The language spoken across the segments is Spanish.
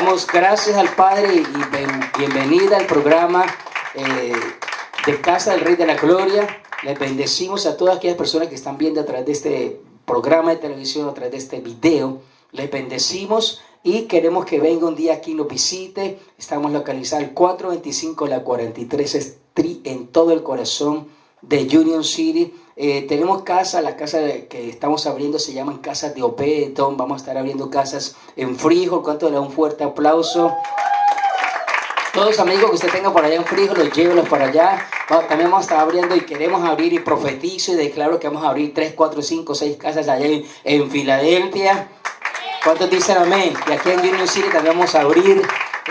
Damos gracias al Padre y bienvenida al programa de Casa del Rey de la Gloria. Les bendecimos a todas aquellas personas que están viendo a través de este programa de televisión, a través de este video. Les bendecimos y queremos que venga un día aquí y nos visite. Estamos localizados el 425 la 43 Street en todo el corazón de Union City. Tenemos casas, las casas que estamos abriendo se llaman casas de Obededón. Vamos a estar abriendo casas en Frijol. ¿Cuánto le da un fuerte aplauso? Todos los amigos que usted tenga por allá en Frijol, los llévelos para allá. También vamos a estar abriendo y queremos abrir y profetizo y declaro que vamos a abrir 3, 4, 5, 6 casas allá en Filadelfia. ¿Cuántos dicen amén? Y aquí en Union City también vamos a abrir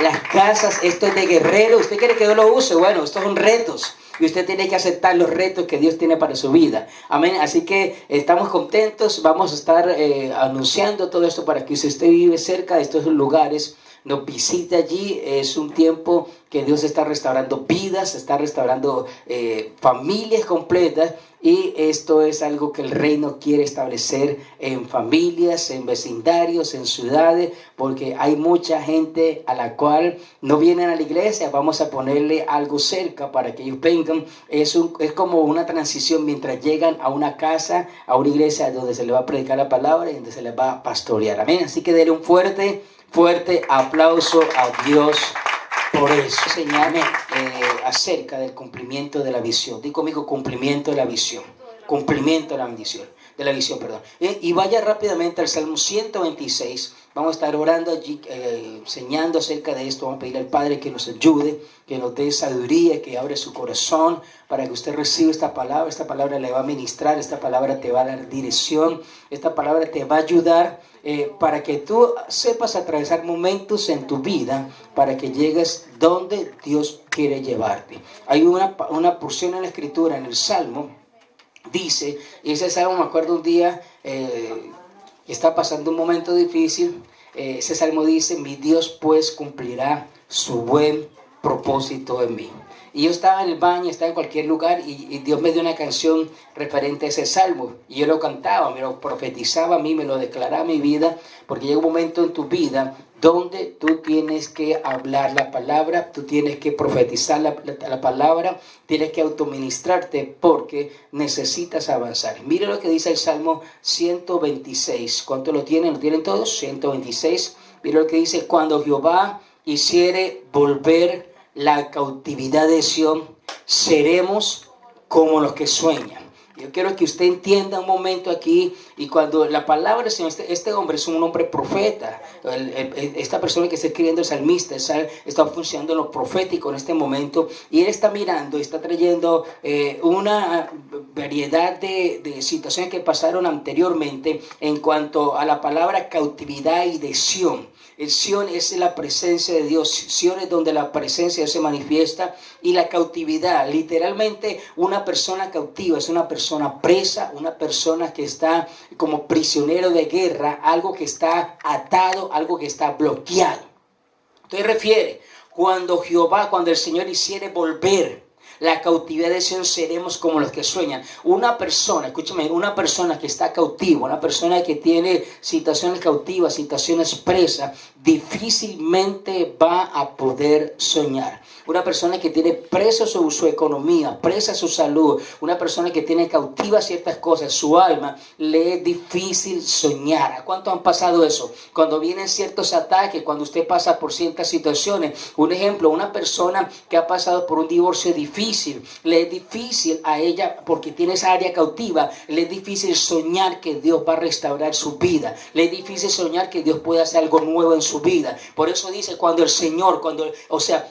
las casas. Esto es de guerrero. ¿Usted quiere que yo lo use? Bueno, estos son retos. Y usted tiene que aceptar los retos que Dios tiene para su vida. Amén. Así que estamos contentos. Vamos a estar anunciando todo esto para que si usted vive cerca de estos lugares, nos visite allí. Es un tiempo que Dios está restaurando vidas, está restaurando familias completas. Y esto es algo que el reino quiere establecer en familias, en vecindarios, en ciudades, porque hay mucha gente a la cual no vienen a la iglesia. Vamos a ponerle algo cerca para que ellos vengan. Es como una transición mientras llegan a una casa, a una iglesia donde se les va a predicar la palabra y donde se les va a pastorear. Amén. Así que denle un fuerte aplauso a Dios por eso. Señale acerca del cumplimiento de la visión. Di conmigo, cumplimiento de la visión. Cumplimiento de la bendición. De la visión, perdón. Y vaya rápidamente al Salmo 126. Vamos a estar orando allí, enseñando acerca de esto. Vamos a pedir al Padre que nos ayude, que nos dé sabiduría, que abra su corazón para que usted reciba esta palabra. Esta palabra le va a ministrar, esta palabra te va a dar dirección, esta palabra te va a ayudar para que tú sepas atravesar momentos en tu vida para que llegues donde Dios quiere llevarte. Hay una porción en la Escritura, en el Salmo, dice, y ese Salmo me acuerdo un día, está pasando un momento difícil. Ese Salmo dice, mi Dios pues cumplirá su buen propósito en mí. Y yo estaba en el baño, estaba en cualquier lugar y Dios me dio una canción referente a ese salmo. Y yo lo cantaba, me lo profetizaba a mí, me lo declaraba a mi vida, porque llega un momento en tu vida donde tú tienes que hablar la palabra, tú tienes que profetizar la palabra, tienes que autoministrarte porque necesitas avanzar. Mire lo que dice el Salmo 126. ¿Cuánto lo tienen? ¿Lo tienen todos? 126. Mire lo que dice, cuando Jehová hiciere volver la cautividad de Sión, seremos como los que sueñan. Yo quiero que usted entienda un momento aquí, y cuando la palabra del Señor, este hombre es un hombre profeta, esta persona que está escribiendo el salmista, está funcionando en lo profético en este momento, y él está mirando, está trayendo una variedad de situaciones que pasaron anteriormente en cuanto a la palabra cautividad y de Sión. El Sión es la presencia de Dios. Sión es donde la presencia de Dios se manifiesta. Y la cautividad, literalmente una persona cautiva es una persona presa, una persona que está como prisionero de guerra, algo que está atado, algo que está bloqueado. Entonces refiere, cuando el Señor hiciere volver la cautividad de Sión, seremos como los que sueñan. Una persona, escúchame, una persona que está cautiva, una persona que tiene situaciones cautivas, situaciones presas, difícilmente va a poder soñar. Una persona que tiene preso su economía, presa su salud, una persona que tiene cautiva ciertas cosas, su alma, le es difícil soñar. ¿A cuánto han pasado eso? Cuando vienen ciertos ataques, cuando usted pasa por ciertas situaciones. Un ejemplo, una persona que ha pasado por un divorcio difícil, le es difícil a ella, porque tiene esa área cautiva, le es difícil soñar que Dios va a restaurar su vida. Le es difícil soñar que Dios puede hacer algo nuevo en su vida. Por eso dice, cuando el Señor,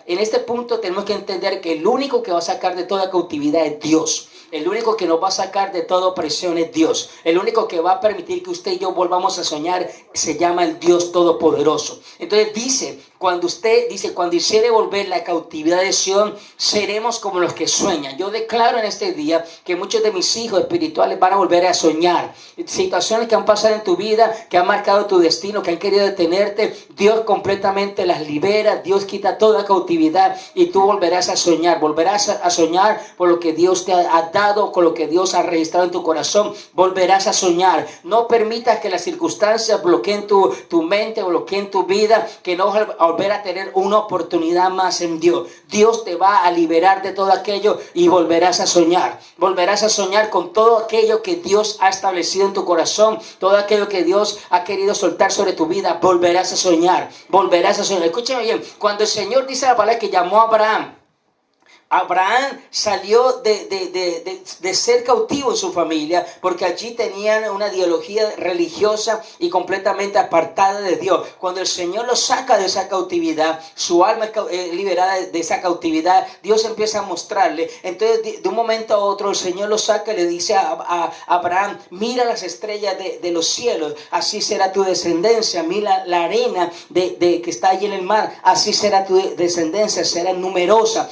en este punto tenemos que entender que el único que va a sacar de toda cautividad es Dios. El único que nos va a sacar de toda opresión es Dios. El único que va a permitir que usted y yo volvamos a soñar se llama el Dios Todopoderoso. Entonces dice, cuando hiciere volver la cautividad de Sión, seremos como los que sueñan. Yo declaro en este día que muchos de mis hijos espirituales van a volver a soñar. Situaciones que han pasado en tu vida, que han marcado tu destino, que han querido detenerte, Dios completamente las libera. Dios quita toda cautividad y tú volverás a soñar. Volverás a soñar por lo que Dios te ha dado, con lo que Dios ha registrado en tu corazón. Volverás a soñar. No permitas que las circunstancias bloqueen tu mente, bloqueen tu vida, que no volver a tener una oportunidad más en Dios. Dios te va a liberar de todo aquello y volverás a soñar. Volverás a soñar con todo aquello que Dios ha establecido en tu corazón, todo aquello que Dios ha querido soltar sobre tu vida. Volverás a soñar, volverás a soñar. Escúchame bien, cuando el Señor dice la palabra que llamó a Abraham salió de ser cautivo en su familia, porque allí tenían una ideología religiosa y completamente apartada de Dios. Cuando el Señor lo saca de esa cautividad, su alma es liberada de esa cautividad, Dios empieza a mostrarle. Entonces, de un momento a otro, el Señor lo saca y le dice a Abraham: mira las estrellas de los cielos, así será tu descendencia. Mira la arena que está allí en el mar, así será tu descendencia, será numerosa.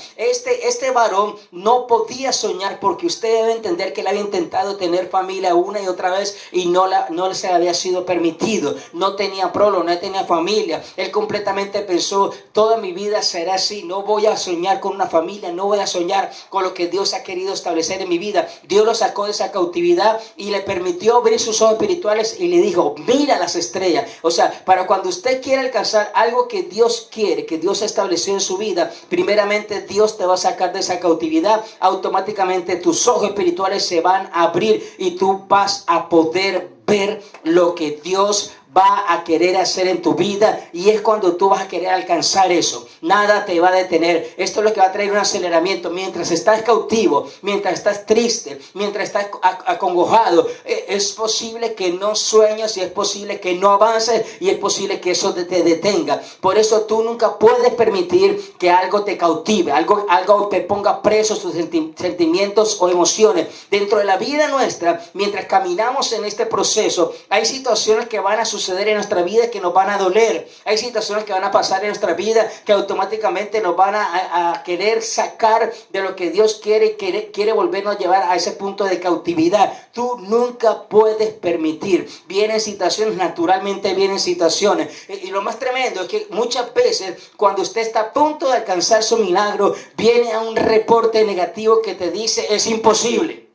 Este varón no podía soñar, porque usted debe entender que él había intentado tener familia una y otra vez y no se le había sido permitido. No tenía prole, no tenía familia. Él completamente pensó: toda mi vida será así, no voy a soñar con una familia, no voy a soñar con lo que Dios ha querido establecer en mi vida. Dios lo sacó de esa cautividad y le permitió abrir sus ojos espirituales y le dijo: mira las estrellas. O sea, para cuando usted quiera alcanzar algo que Dios quiere, que Dios estableció en su vida, primeramente Dios te va a sacar de esa cautividad. Automáticamente tus ojos espirituales se van a abrir y tú vas a poder ver lo que Dios va a querer hacer en tu vida, y es cuando tú vas a querer alcanzar eso. Nada te va a detener. Esto es lo que va a traer un aceleramiento. Mientras estás cautivo, mientras estás triste, mientras estás acongojado, es posible que no sueñes, y es posible que no avances, y es posible que eso te detenga. Por eso tú nunca puedes permitir que algo te cautive, algo te ponga preso tus sentimientos o emociones. Dentro de la vida nuestra, mientras caminamos en este proceso, hay situaciones que van a suceder en nuestra vida que nos van a doler. Hay situaciones que van a pasar en nuestra vida que automáticamente nos van a querer sacar de lo que Dios quiere volvernos a llevar a ese punto de cautividad. Tú nunca puedes permitir. Vienen situaciones, naturalmente vienen situaciones. Y lo más tremendo es que muchas veces, cuando usted está a punto de alcanzar su milagro, viene a un reporte negativo que te dice: es imposible.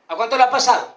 ¿A cuánto le ha pasado?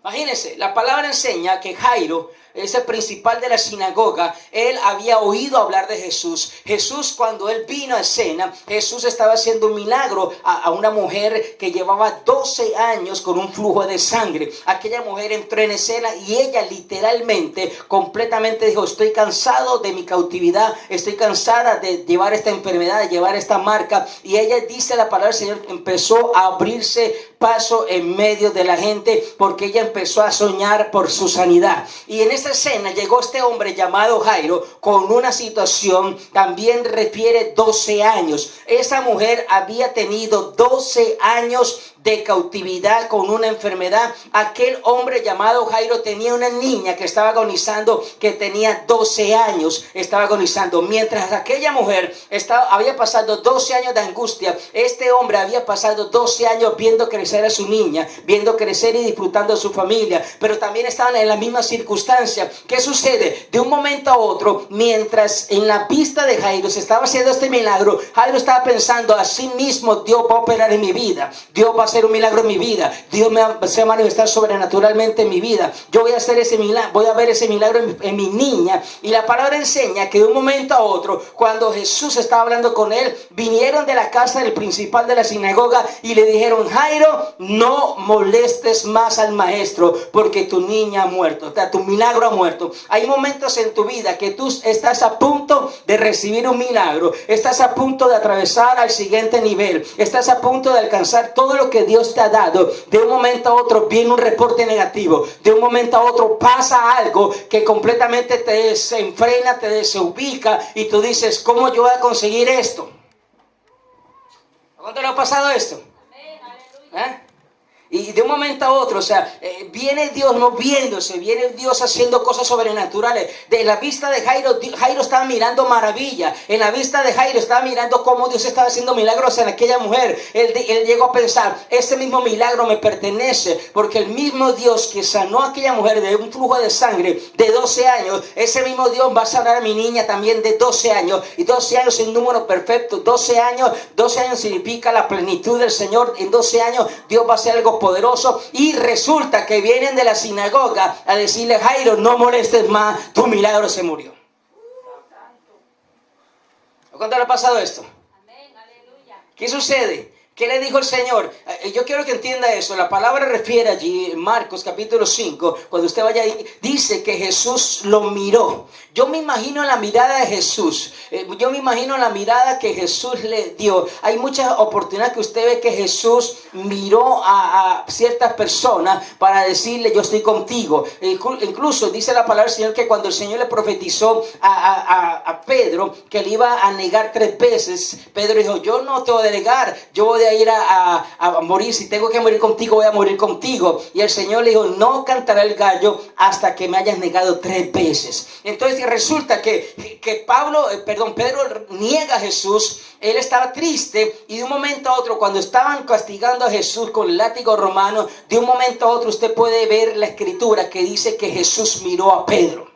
Imagínense, la palabra enseña que Jairo es el principal de la sinagoga. Él había oído hablar de Jesús. Jesús, cuando él vino a escena, Jesús estaba haciendo un milagro a una mujer que llevaba 12 años con un flujo de sangre. Aquella mujer entró en escena y ella literalmente, completamente dijo: estoy cansado de mi cautividad, estoy cansada de llevar esta enfermedad, de llevar esta marca. Y ella, dice la palabra del Señor, empezó a abrirse paso en medio de la gente, porque ella empezó a soñar por su sanidad. Y en esta escena llegó este hombre llamado Jairo con una situación, también refiere 12 años. Esa mujer había tenido 12 años de cautividad con una enfermedad. Aquel hombre llamado Jairo tenía una niña que estaba agonizando, que tenía 12 años, estaba agonizando. Mientras aquella mujer había pasado 12 años de angustia, este hombre había pasado 12 años viendo crecer a su niña, viendo crecer y disfrutando de su familia, pero también estaban en la misma circunstancia. ¿Qué sucede? De un momento a otro, mientras en la vista de Jairo se estaba haciendo este milagro, Jairo estaba pensando: así mismo Dios va a operar en mi vida, Dios va a hacer un milagro en mi vida, Dios se va a manifestar sobrenaturalmente en mi vida, yo voy a hacer ese milagro, voy a ver ese milagro en mi niña. Y la palabra enseña que de un momento a otro, cuando Jesús estaba hablando con él, vinieron de la casa del principal de la sinagoga y le dijeron: Jairo, no molestes más al maestro, porque tu niña ha muerto, o sea, tu milagro ha muerto. Hay momentos en tu vida que tú estás a punto de recibir un milagro, estás a punto de atravesar al siguiente nivel, estás a punto de alcanzar todo lo que Dios te ha dado. De un momento a otro viene un reporte negativo, de un momento a otro pasa algo que completamente te desenfrena, te desubica, y tú dices: ¿cómo yo voy a conseguir esto? ¿A cuánto le ha pasado esto? ¿Eh? Y de un momento a otro, o sea, viene Dios moviéndose, viene Dios haciendo cosas sobrenaturales. De la vista de Jairo, Jairo estaba mirando maravilla. En la vista de Jairo estaba mirando cómo Dios estaba haciendo milagros en aquella mujer. Él llegó a pensar: ese mismo milagro me pertenece, porque el mismo Dios que sanó a aquella mujer de un flujo de sangre de 12 años, ese mismo Dios va a sanar a mi niña también de 12 años. Y 12 años es un número perfecto. 12 años significa la plenitud del Señor. En 12 años Dios va a hacer algo poderoso. Y resulta que vienen de la sinagoga a decirle: Jairo, no molestes más, tu milagro se murió. ¿Cuándo le ha pasado esto? ¿Qué sucede? ¿Qué le dijo el Señor? Yo quiero que entienda eso. La palabra refiere allí, en Marcos capítulo 5, cuando usted vaya ahí, dice que Jesús lo miró. Yo me imagino la mirada de Jesús. Yo me imagino la mirada que Jesús le dio. Hay muchas oportunidades que usted ve que Jesús miró a ciertas personas para decirle, yo estoy contigo. Incluso dice la palabra del Señor que cuando el Señor le profetizó a Pedro que le iba a negar 3 veces, Pedro dijo, yo no te voy a negar, yo voy a ir a morir. Si tengo que morir contigo, voy a morir contigo. Y el Señor le dijo, no cantará el gallo hasta que me hayas negado 3 veces. Entonces resulta que Pedro niega a Jesús. Él estaba triste y de un momento a otro, cuando estaban castigando a Jesús con el látigo romano, de un momento a otro usted puede ver la escritura que dice que Jesús miró a Pedro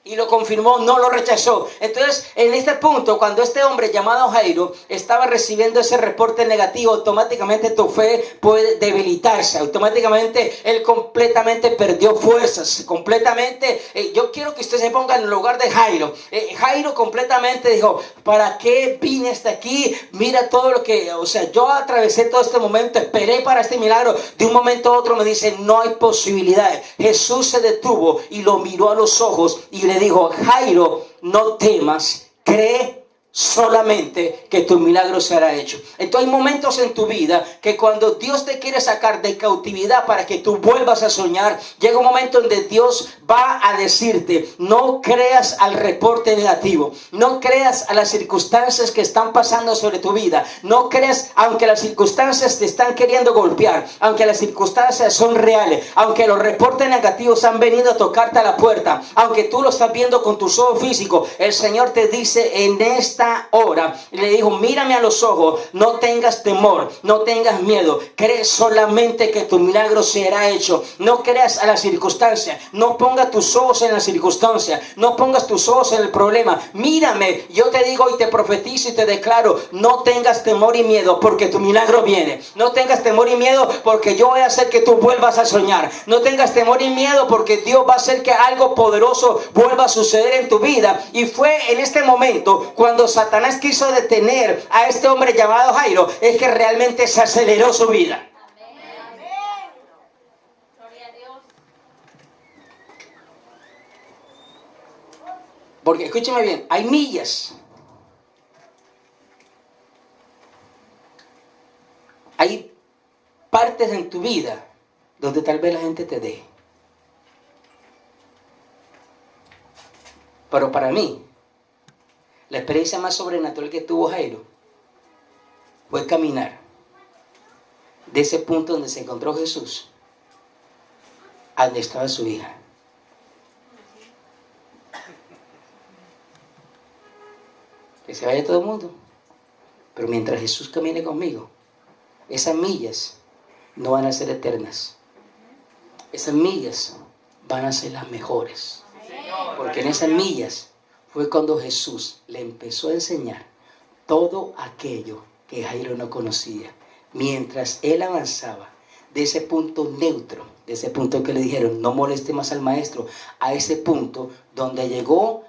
y lo confirmó, no lo rechazó. Entonces, en este punto, cuando este hombre llamado Jairo estaba recibiendo ese reporte negativo, automáticamente tu fe puede debilitarse. Automáticamente, él completamente perdió fuerzas. Completamente, yo quiero que usted se ponga en el lugar de Jairo. Jairo completamente dijo, ¿para qué vine hasta aquí? Mira todo lo que, yo atravesé todo este momento, esperé para este milagro. De un momento a otro me dice, no hay posibilidades. Jesús se detuvo y lo miró a los ojos y le dijo, Jairo, no temas, cree solamente que tu milagro será hecho. Entonces hay momentos en tu vida que cuando Dios te quiere sacar de cautividad para que tú vuelvas a soñar, llega un momento donde Dios va a decirte, no creas al reporte negativo, no creas a las circunstancias que están pasando sobre tu vida, no creas aunque las circunstancias te están queriendo golpear, aunque las circunstancias son reales, aunque los reportes negativos han venido a tocarte a la puerta, aunque tú lo estás viendo con tus ojos físicos, el Señor te dice en esta hora, le dijo, mírame a los ojos, no tengas temor, no tengas miedo, cree solamente que tu milagro será hecho. No creas a las circunstancias, no pongas tus ojos en las circunstancias, no pongas tus ojos en el problema, mírame, yo te digo y te profetizo y te declaro, no tengas temor y miedo porque tu milagro viene. No tengas temor y miedo porque yo voy a hacer que tú vuelvas a soñar. No tengas temor y miedo porque Dios va a hacer que algo poderoso vuelva a suceder en tu vida. Y fue en este momento cuando Satanás quiso detener a este hombre llamado Jairo, es que realmente se aceleró su vida. Amén. Gloria a Dios. Porque escúcheme bien, hay millas, hay partes en tu vida donde tal vez la gente te deje. Pero para mí, la experiencia más sobrenatural que tuvo Jairo fue caminar de ese punto donde se encontró Jesús a donde estaba su hija. Que se vaya todo el mundo, pero mientras Jesús camine conmigo, esas millas no van a ser eternas. Esas millas van a ser las mejores, porque en esas millas fue cuando Jesús le empezó a enseñar todo aquello que Jairo no conocía. Mientras él avanzaba de ese punto neutro, de ese punto que le dijeron, no moleste más al maestro, a ese punto donde llegó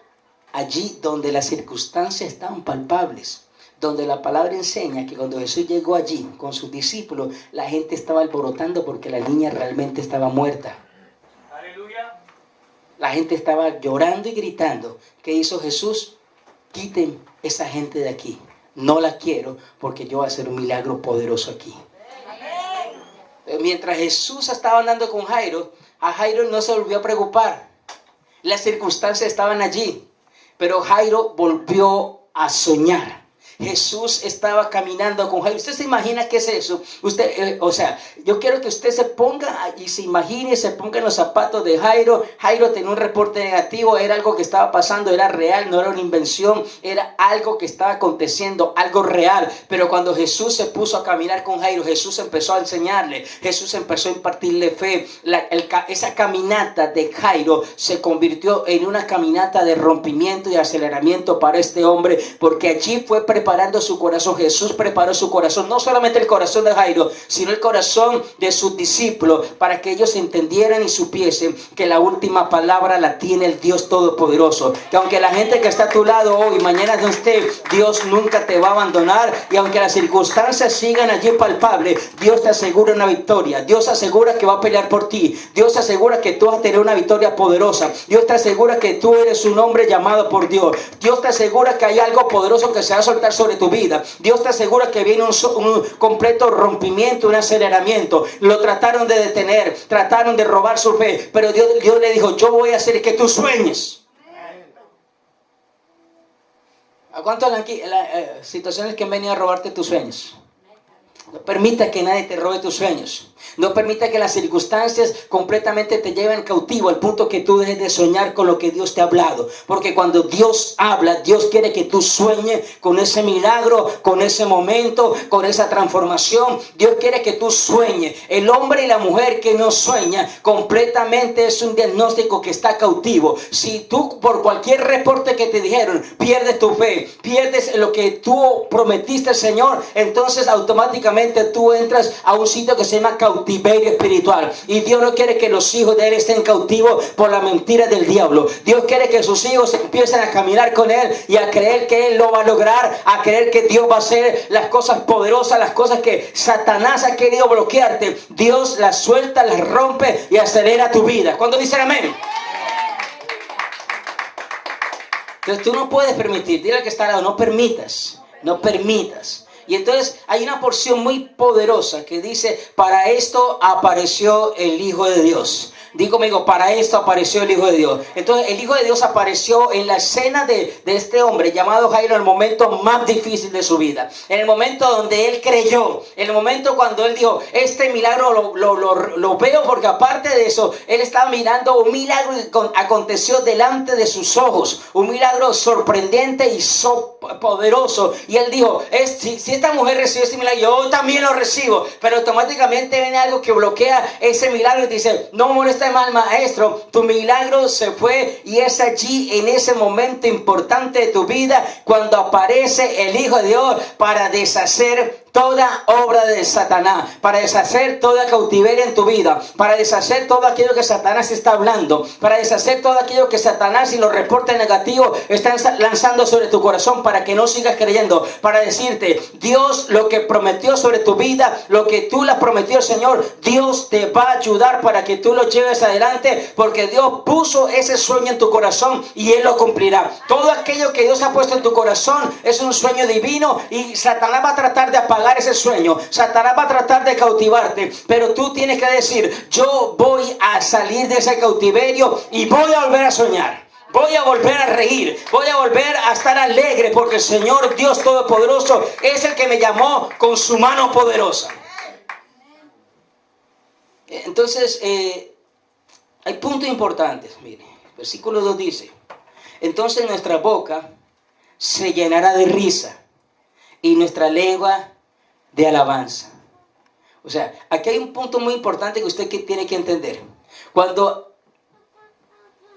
allí donde las circunstancias estaban palpables, donde la palabra enseña que cuando Jesús llegó allí con sus discípulos, la gente estaba alborotando porque la niña realmente estaba muerta. La gente estaba llorando y gritando. ¿Qué hizo Jesús? Quiten esa gente de aquí. No la quiero porque yo voy a hacer un milagro poderoso aquí. Mientras Jesús estaba andando con Jairo, a Jairo no se volvió a preocupar. Las circunstancias estaban allí, pero Jairo volvió a soñar. Jesús estaba caminando con Jairo. ¿Usted se imagina qué es eso? Usted, yo quiero que usted se ponga y se imagine, se ponga en los zapatos de Jairo. Jairo tenía un reporte negativo, era algo que estaba pasando, era real, no era una invención, era algo que estaba aconteciendo, algo real. Pero cuando Jesús se puso a caminar con Jairo, Jesús empezó a enseñarle, Jesús empezó a impartirle fe. Esa caminata de Jairo se convirtió en una caminata de rompimiento y aceleramiento para este hombre, porque allí fue preparado preparando su corazón. Jesús preparó su corazón, no solamente el corazón de Jairo, sino el corazón de sus discípulos, para que ellos entendieran y supiesen que la última palabra la tiene el Dios Todopoderoso. Que aunque la gente que está a tu lado hoy, mañana no esté, Dios nunca te va a abandonar. Y aunque las circunstancias sigan allí palpables, Dios te asegura una victoria. Dios asegura que va a pelear por ti. Dios asegura que tú vas a tener una victoria poderosa. Dios te asegura que tú eres un hombre llamado por Dios. Dios te asegura que hay algo poderoso que se va a soltar sobre tu vida. Dios te asegura que viene un completo rompimiento, un aceleramiento. Lo trataron de detener, trataron de robar su fe, pero Dios le dijo: yo voy a hacer que tú sueñes. ¿A cuántas situaciones que han venido a robarte tus sueños? No permita que nadie te robe tus sueños. No permita que las circunstancias completamente te lleven cautivo al punto que tú dejes de soñar con lo que Dios te ha hablado. Porque cuando Dios habla, Dios quiere que tú sueñes con ese milagro, con ese momento, con esa transformación. Dios quiere que tú sueñes. El hombre y la mujer que no sueña completamente es un diagnóstico que está cautivo. Si tú, por cualquier reporte que te dijeron, pierdes tu fe, pierdes lo que tú prometiste al Señor, entonces automáticamente tú entras a un sitio que se llama cautiverio espiritual. Y Dios no quiere que los hijos de Él estén cautivos por la mentira del diablo. Dios quiere que sus hijos empiecen a caminar con Él y a creer que Él lo va a lograr, a creer que Dios va a hacer las cosas poderosas, las cosas que Satanás ha querido bloquearte. Dios las suelta, las rompe y acelera tu vida. ¿Cuándo dicen amén? Entonces tú no puedes permitir, dile al que está al lado, no permitas, no permitas. Y entonces hay una porción muy poderosa que dice: para esto apareció el Hijo de Dios. Digo conmigo, para esto apareció el Hijo de Dios. Entonces el Hijo de Dios apareció en la escena de este hombre llamado Jairo, en el momento más difícil de su vida. En el momento donde él creyó. En el momento cuando él dijo: este milagro lo veo, porque aparte de eso, él estaba mirando un milagro que aconteció delante de sus ojos. Un milagro sorprendente y poderoso. Y él dijo: si esta mujer recibe este milagro, yo también lo recibo. Pero automáticamente viene algo que bloquea ese milagro y dice: no molesta mal, maestro, tu milagro se fue. Y es allí, en ese momento importante de tu vida, cuando aparece el Hijo de Dios para deshacer toda obra de Satanás, para deshacer toda cautiverio en tu vida, para deshacer todo aquello que Satanás está hablando, para deshacer todo aquello que Satanás y los reportes negativos están lanzando sobre tu corazón, para que no sigas creyendo, para decirte: Dios lo que prometió sobre tu vida, lo que tú le has prometido al Señor, Dios te va a ayudar para que tú lo lleves adelante, porque Dios puso ese sueño en tu corazón y Él lo cumplirá. Todo aquello que Dios ha puesto en tu corazón es un sueño divino, y Satanás va a tratar de apagar ese sueño. Satanás va a tratar de cautivarte, pero tú tienes que decir: yo voy a salir de ese cautiverio y voy a volver a soñar. Voy a volver a reír, voy a volver a estar alegre, porque el Señor Dios Todopoderoso es el que me llamó con su mano poderosa. Entonces, hay puntos importantes. Mire, versículo 2 dice: entonces nuestra boca se llenará de risa y nuestra lengua de alabanza. O sea, aquí hay un punto muy importante que usted tiene que entender. Cuando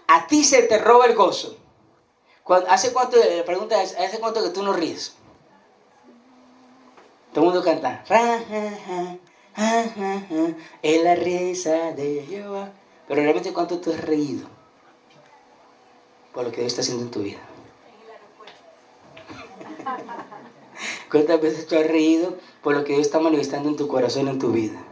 a ti se te roba el gozo, ¿hace cuánto, la pregunta es, ¿hace cuánto que tú no ríes? Todo el mundo canta: es la risa de Jehová. Pero realmente, ¿cuánto tú has reído por lo que Dios está haciendo en tu vida? ¿Cuántas veces tú has reído por lo que Dios está manifestando en tu corazón, en tu vida?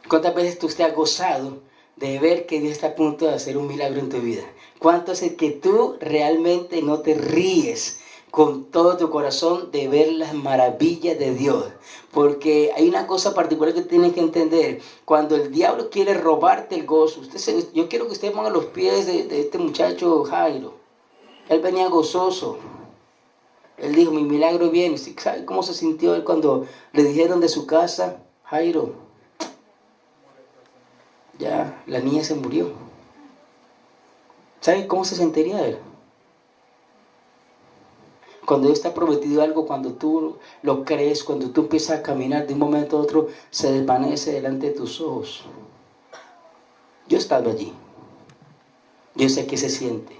¿Cuántas veces tú te has gozado de ver que Dios está a punto de hacer un milagro en tu vida? ¿Cuánto es el que tú realmente no te ríes con todo tu corazón de ver las maravillas de Dios? Porque hay una cosa particular que tienes que entender. Cuando el diablo quiere robarte el gozo, yo quiero que usted ponga los pies de este muchacho Jairo. Él venía gozoso. Él dijo: mi milagro viene. ¿Sabe cómo se sintió él cuando le dijeron de su casa: Jairo, ya la niña se murió? ¿Sabe cómo se sentiría él? Cuando Dios te ha prometido algo, cuando tú lo crees, cuando tú empiezas a caminar, de un momento a otro se desvanece delante de tus ojos. Yo he estado allí. Yo sé qué se siente.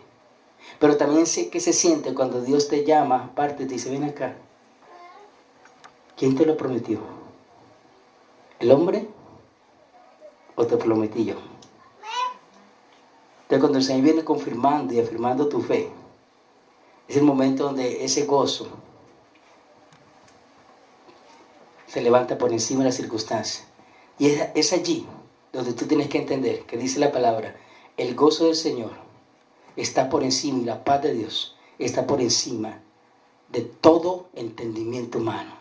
Pero también sé que se siente cuando Dios te llama aparte y te dice: ven acá, ¿Quién te lo prometió? ¿El hombre o te prometí yo? Entonces cuando el Señor viene confirmando y afirmando tu fe, es el momento donde ese gozo se levanta por encima de las circunstancias. Y es allí donde tú tienes que entender que dice la palabra, el gozo del Señor está por encima y la paz de Dios está por encima de todo entendimiento humano.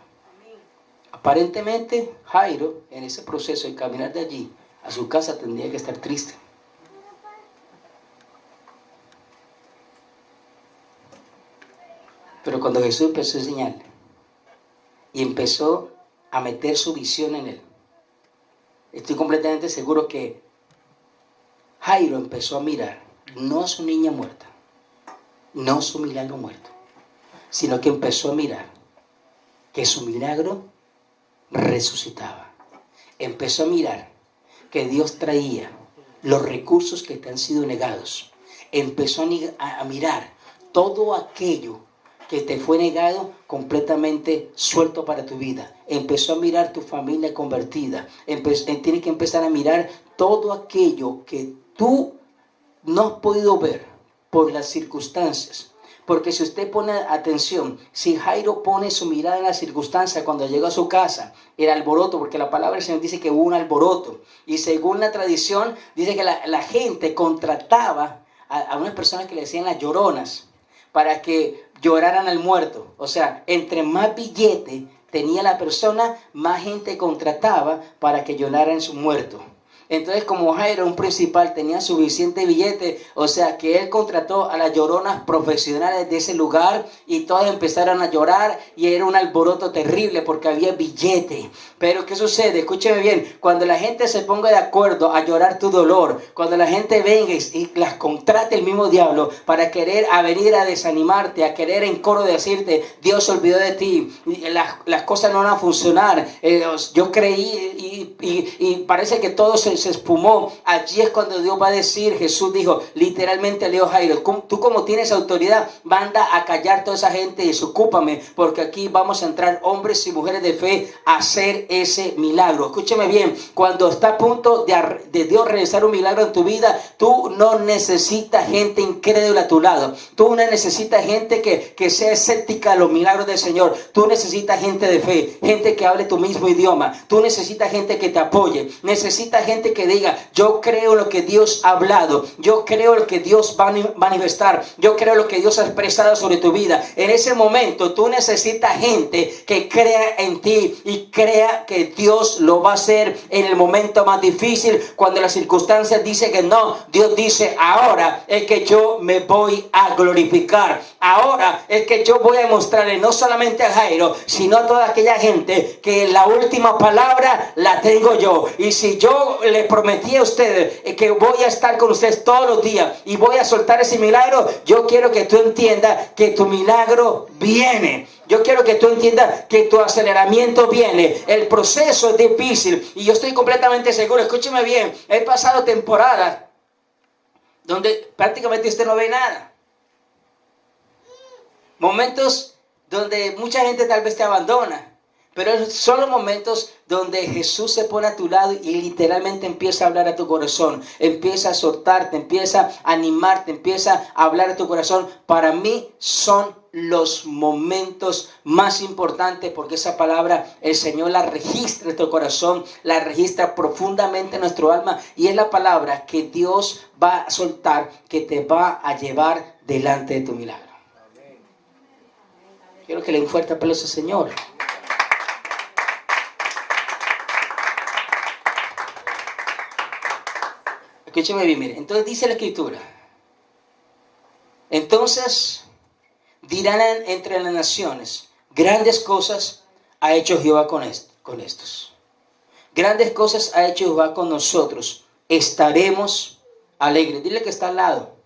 Aparentemente, Jairo, en ese proceso de caminar de allí a su casa, tendría que estar triste. Pero cuando Jesús empezó a enseñarle y empezó a meter su visión en él, estoy completamente seguro que Jairo empezó a mirar no a su niña muerta, no a su milagro muerto, sino que empezó a mirar que su milagro resucitaba. Empezó a mirar que Dios traía los recursos que te han sido negados. Empezó a mirar todo aquello que te fue negado completamente suelto para tu vida. Empezó a mirar tu familia convertida. Tienes que empezar a mirar todo aquello que tú no has podido ver por las circunstancias. Porque si usted pone atención, si Jairo pone su mirada en la circunstancia cuando llegó a su casa, el alboroto, porque la palabra del Señor dice que hubo un alboroto. Y según la tradición, dice que la gente contrataba a unas personas que le decían las lloronas, para que lloraran al muerto. O sea, entre más billete tenía la persona, más gente contrataba para que lloraran su muerto. Entonces, como Jairo, un principal, tenía suficiente billete, o sea, que él contrató a las lloronas profesionales de ese lugar y todas empezaron a llorar y era un alboroto terrible porque había billete. Pero, ¿qué sucede? Escúcheme bien, cuando la gente se ponga de acuerdo a llorar tu dolor, cuando la gente venga y las contrate el mismo diablo para querer a venir a desanimarte, a querer en coro decirte, Dios se olvidó de ti, las cosas no van a funcionar, yo creí y parece que todo se espumó. Allí es cuando Dios va a decir, Jesús dijo, literalmente le dijo Jairo, tú como tienes autoridad, manda a callar toda esa gente y desocúpame, porque aquí vamos a entrar hombres y mujeres de fe a hacer ese milagro. Escúcheme bien, cuando está a punto de Dios realizar un milagro en tu vida, tú no necesitas gente incrédula a tu lado, tú no necesitas gente que sea escéptica a los milagros del Señor, tú necesitas gente de fe, gente que hable tu mismo idioma, tú necesitas gente que te apoye, necesitas gente que diga, yo creo lo que Dios ha hablado, yo creo lo que Dios va a manifestar, yo creo lo que Dios ha expresado sobre tu vida. En ese momento tú necesitas gente que crea en ti y crea que Dios lo va a hacer en el momento más difícil, cuando las circunstancias dicen que no. Dios dice, ahora es que yo me voy a glorificar, ahora es que yo voy a mostrarle no solamente a Jairo, sino a toda aquella gente que la última palabra la tengo yo. Y si yo les prometí a ustedes que voy a estar con ustedes todos los días y voy a soltar ese milagro, yo quiero que tú entiendas que tu milagro viene. Yo quiero que tú entiendas que tu aceleramiento viene. El proceso es difícil y yo estoy completamente seguro. Escúcheme bien, he pasado temporadas donde prácticamente usted no ve nada. Momentos donde mucha gente tal vez te abandona. Pero son los momentos donde Jesús se pone a tu lado y literalmente empieza a hablar a tu corazón. Empieza a soltarte, empieza a animarte, empieza a hablar a tu corazón. Para mí son los momentos más importantes porque esa palabra el Señor la registra en tu corazón, la registra profundamente en nuestro alma. Y es la palabra que Dios va a soltar, que te va a llevar delante de tu milagro. Quiero que le den un fuerte aplauso al Señor. Escúcheme bien, mire. Entonces dice la Escritura. Entonces dirán entre las naciones, grandes cosas ha hecho Jehová con estos. Grandes cosas ha hecho Jehová con nosotros. Estaremos alegres. Dile que está al lado.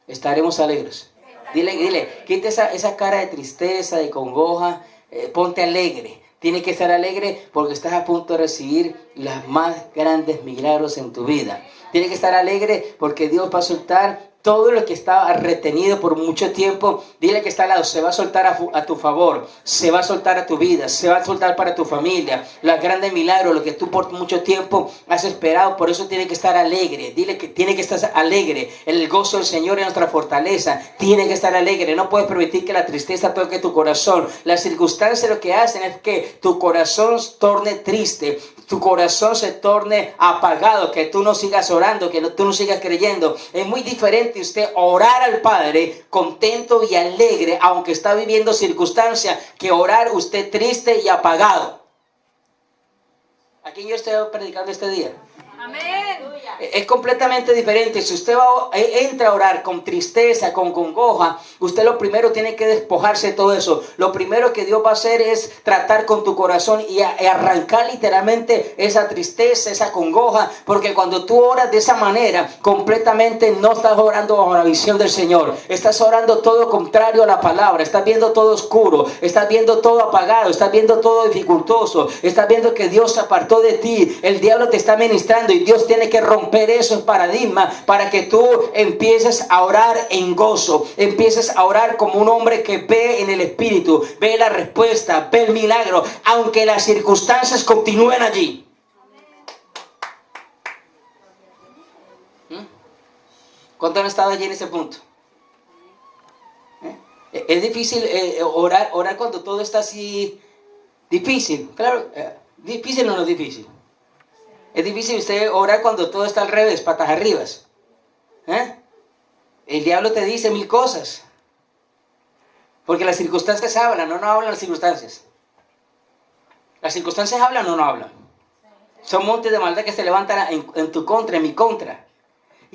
Estaremos alegres. Dile, quita esa cara de tristeza, de congoja. Ponte alegre. Tienes que estar alegre porque estás a punto de recibir los más grandes milagros en tu vida. Tiene que estar alegre porque Dios va a soltar todo lo que estaba retenido por mucho tiempo. Dile que está al lado, se va a soltar a tu favor, se va a soltar a tu vida, se va a soltar para tu familia. Los grandes milagros, lo que tú por mucho tiempo has esperado, por eso tiene que estar alegre. Dile que tiene que estar alegre. El gozo del Señor es nuestra fortaleza. Tiene que estar alegre. No puedes permitir que la tristeza toque tu corazón. Las circunstancias lo que hacen es que tu corazón se torne triste, tu corazón se torne apagado, que tú no sigas orando, que tú no sigas creyendo. Es muy diferente usted orar al Padre contento y alegre, aunque está viviendo circunstancias, que orar usted triste y apagado. ¿A quién yo estoy predicando este día? Amén. Es completamente diferente. Si usted entra a orar con tristeza, con congoja, usted lo primero tiene que despojarse de todo eso. Lo primero que Dios va a hacer es tratar con tu corazón y arrancar literalmente esa tristeza, esa congoja, porque cuando tú oras de esa manera, completamente no estás orando bajo la visión del Señor. Estás orando todo contrario a la palabra. Estás viendo todo oscuro, estás viendo todo apagado, estás viendo todo dificultoso, estás viendo que Dios se apartó de ti. El diablo te está ministrando y Dios tiene que romper esos paradigmas para que tú empieces a orar en gozo, empieces a orar como un hombre que ve en el Espíritu, ve la respuesta, ve el milagro, aunque las circunstancias continúen allí. ¿Cuántos han estado allí en ese punto? Es difícil orar cuando todo está así difícil. Claro, difícil o no es difícil. Es difícil usted orar cuando todo está al revés, patas arriba. El diablo te dice mil cosas. Porque las circunstancias hablan, no hablan las circunstancias. ¿Las circunstancias hablan o no hablan? Son montes de maldad que se levantan en tu contra, en mi contra.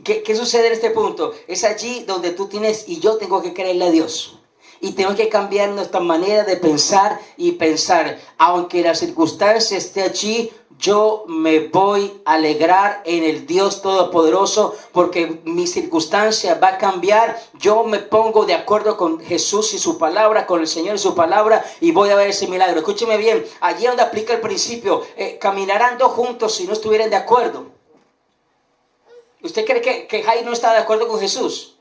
¿Qué sucede en este punto? Es allí donde tú tienes y yo tengo que creerle a Dios. Y tenemos que cambiar nuestra manera de pensar y pensar. Aunque la circunstancia esté allí, yo me voy a alegrar en el Dios Todopoderoso porque mi circunstancia va a cambiar. Yo me pongo de acuerdo con Jesús y su palabra, con el Señor y su palabra, y voy a ver ese milagro. Escúcheme bien, allí donde aplica el principio, caminarán dos juntos si no estuvieran de acuerdo. ¿Usted cree que Jairo no está de acuerdo con Jesús?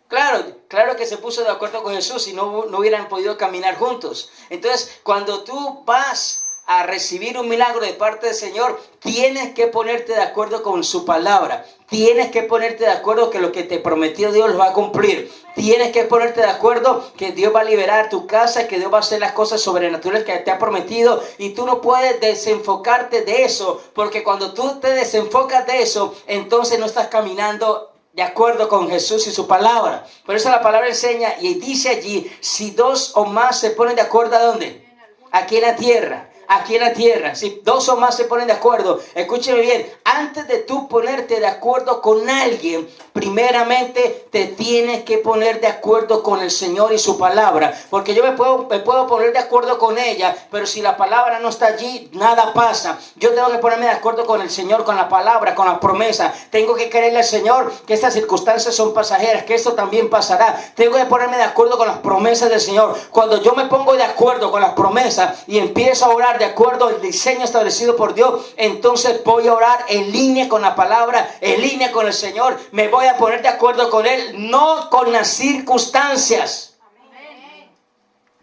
Claro que se puso de acuerdo con Jesús y no hubieran podido caminar juntos. Entonces, cuando tú vas a recibir un milagro de parte del Señor, tienes que ponerte de acuerdo con su palabra. Tienes que ponerte de acuerdo que lo que te prometió Dios lo va a cumplir. Tienes que ponerte de acuerdo que Dios va a liberar tu casa, que Dios va a hacer las cosas sobrenaturales que te ha prometido. Y tú no puedes desenfocarte de eso, porque cuando tú te desenfocas de eso, entonces no estás caminando de acuerdo con Jesús y su palabra. Por eso la palabra enseña y dice allí, si dos o más se ponen de acuerdo, ¿a dónde? Aquí en la tierra. Aquí en la tierra, si dos o más se ponen de acuerdo, escúcheme bien, antes de tú ponerte de acuerdo con alguien, primeramente te tienes que poner de acuerdo con el Señor y su palabra, porque yo me puedo poner de acuerdo con ella, pero si la palabra no está allí, nada pasa. Yo tengo que ponerme de acuerdo con el Señor, con la palabra, con las promesas. Tengo que creerle al Señor que estas circunstancias son pasajeras, que esto también pasará. Tengo que ponerme de acuerdo con las promesas del Señor. Cuando yo me pongo de acuerdo con las promesas y empiezo a orar de acuerdo al diseño establecido por Dios, entonces voy a orar en línea con la palabra, en línea con el Señor. Me voy a poner de acuerdo con Él, no con las circunstancias. Amén.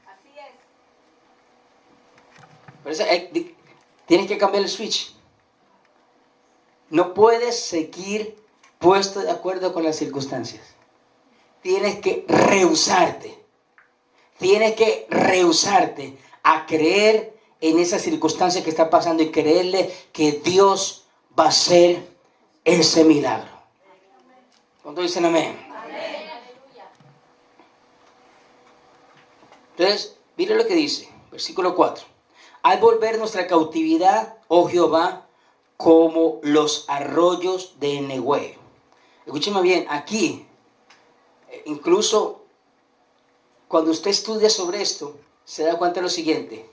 Así es. Por eso tienes que cambiar el switch. No puedes seguir puesto de acuerdo con las circunstancias. Tienes que rehusarte. Tienes que rehusarte a creer en esa circunstancia que está pasando y creerle que Dios va a hacer ese milagro. ¿Cuántos dicen amén? Amén. Entonces, mire lo que dice, versículo 4. Al volver nuestra cautividad, oh Jehová, como los arroyos de Nehué. Escúcheme bien, aquí, incluso cuando usted estudia sobre esto, se da cuenta de lo siguiente.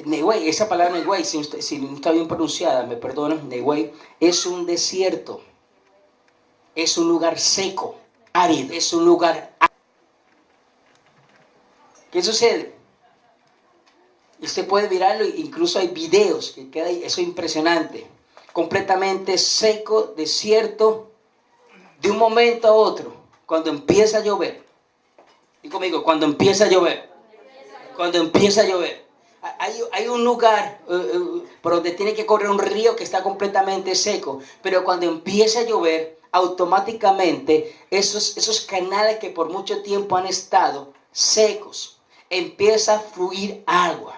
Nehué, esa palabra Nehué, si no está bien pronunciada, me perdonan, Nehué, es un desierto, es un lugar seco, árido, es un lugar árido. ¿Qué sucede? Usted puede mirarlo, incluso hay videos que queda ahí, eso es impresionante. completamente seco, desierto, de un momento a otro, cuando empieza a llover. Y conmigo, cuando empieza a llover. Cuando empieza a llover. Hay un lugar por donde tiene que correr un río que está completamente seco. Pero cuando empieza a llover, automáticamente esos canales que por mucho tiempo han estado secos, empieza a fluir agua.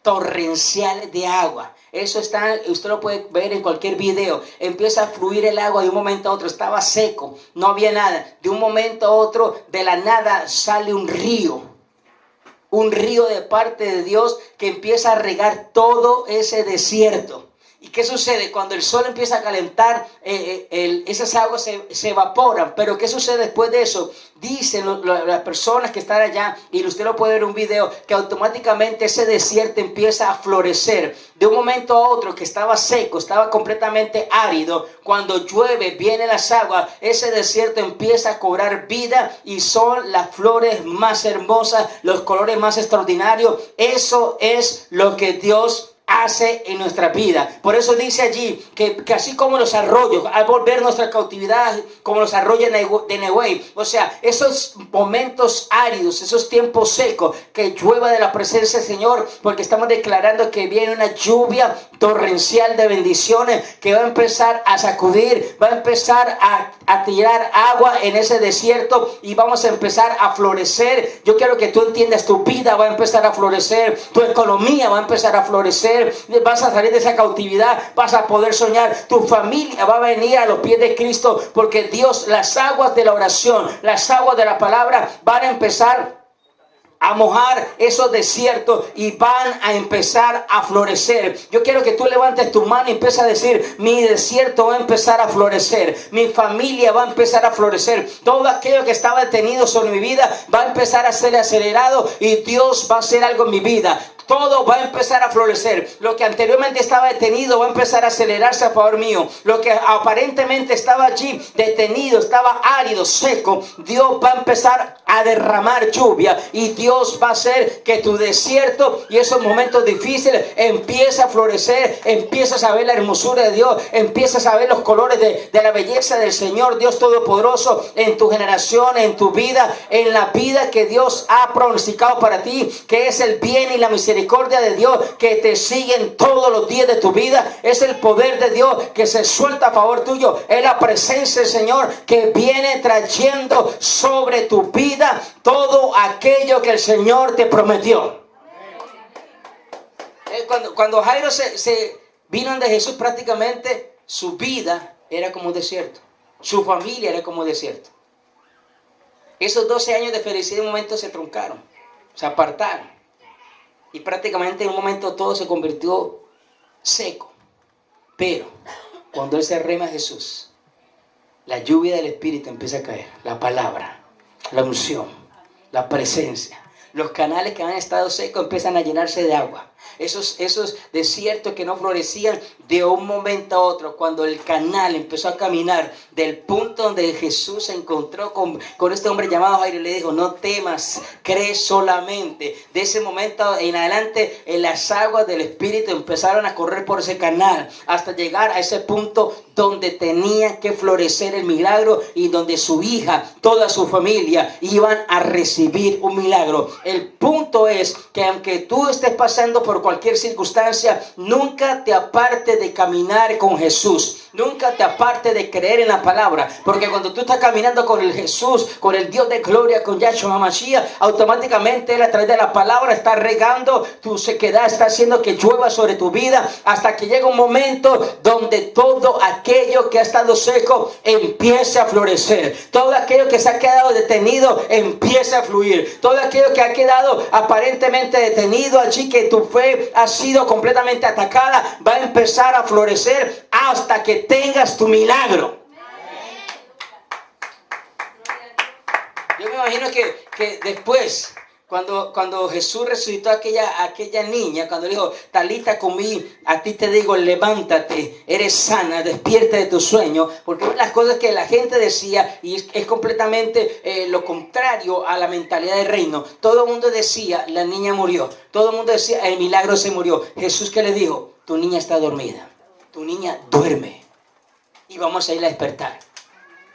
Torrenciales de agua. Eso está, usted lo puede ver en cualquier video. Empieza a fluir el agua de un momento a otro. Estaba seco, no había nada. De un momento a otro, de la nada sale un río. Un río de parte de Dios que empieza a regar todo ese desierto. ¿Y qué sucede? Cuando el sol empieza a calentar, esas aguas se evaporan. Pero ¿qué sucede después de eso? Dicen las personas que están allá, y usted lo puede ver en un video, que automáticamente ese desierto empieza a florecer. De un momento a otro que estaba seco, estaba completamente árido, cuando llueve, vienen las aguas, ese desierto empieza a cobrar vida y son las flores más hermosas, los colores más extraordinarios. Eso es lo que Dios hace en nuestra vida. Por eso dice allí que así como los arroyos, al volver nuestra cautividad, como los arroyos de Nehuey, o sea, esos momentos áridos, esos tiempos secos, que llueva de la presencia del Señor, porque estamos declarando que viene una lluvia torrencial de bendiciones que va a empezar a sacudir, va a empezar a tirar agua en ese desierto y vamos a empezar a florecer. Yo quiero que tú entiendas, tu vida va a empezar a florecer, tu economía va a empezar a florecer, vas a salir de esa cautividad, vas a poder soñar, tu familia va a venir a los pies de Cristo, porque Dios, las aguas de la oración, las aguas de la palabra van a empezar a mojar esos desiertos y van a empezar a florecer. Yo quiero que tú levantes tu mano y empieces a decir: mi desierto va a empezar a florecer, mi familia va a empezar a florecer, todo aquello que estaba detenido sobre mi vida va a empezar a ser acelerado y Dios va a hacer algo en mi vida. Todo va a empezar a florecer. Lo que anteriormente estaba detenido va a empezar a acelerarse a favor mío. Lo que aparentemente estaba allí detenido, estaba árido, seco, Dios va a empezar a derramar lluvia y Dios va a hacer que tu desierto y esos momentos difíciles empiece a florecer. Empiezas a ver la hermosura de Dios, empiezas a ver los colores de la belleza del Señor Dios Todopoderoso en tu generación, en tu vida, en la vida que Dios ha pronosticado para ti, que es el bien y la misericordia de Dios que te siguen todos los días de tu vida. Es el poder de Dios que se suelta a favor tuyo. Es la presencia del Señor que viene trayendo sobre tu vida todo aquello que el Señor te prometió. Cuando Jairo se vino ante Jesús, prácticamente su vida era como un desierto, su familia era como un desierto. Esos 12 años de felicidad en un momento se truncaron, se apartaron. Y prácticamente en un momento todo se convirtió seco. Pero cuando él se arrema a Jesús, la lluvia del Espíritu empieza a caer. La palabra, la unción, la presencia. Los canales que han estado secos empiezan a llenarse de agua. Esos desiertos que no florecían, de un momento a otro, cuando el canal empezó a caminar del punto donde Jesús se encontró con este hombre llamado Jairo, le dijo: no temas, cree solamente. De ese momento en adelante, las aguas del Espíritu empezaron a correr por ese canal hasta llegar a ese punto donde tenía que florecer el milagro y donde su hija, toda su familia iban a recibir un milagro. El punto es que aunque tú estés pasando por cualquier circunstancia, nunca te apartes de caminar con Jesús. Nunca te apartes de creer en la palabra, porque cuando tú estás caminando con el Jesús, con el Dios de gloria, con Yahshua Mashiach, automáticamente Él, a través de la palabra, está regando tu sequedad, está haciendo que llueva sobre tu vida, hasta que llega un momento donde todo aquello que ha estado seco empiece a florecer. Todo aquello que se ha quedado detenido empieza a fluir. Todo aquello que ha quedado aparentemente detenido allí, que tu fe ha sido completamente atacada, va a empezar a florecer hasta que tengas tu milagro. Yo me imagino que después, cuando Jesús resucitó a aquella niña, cuando dijo: Talita cumí, a ti te digo, levántate, eres sana, despierta de tu sueño, porque las cosas que la gente decía, y es completamente lo contrario a la mentalidad del reino. Todo el mundo decía: la niña murió. Todo el mundo decía: el milagro se murió. Jesús, ¿qué le dijo? Tu niña está dormida. tu niña duerme y vamos a ir a despertar.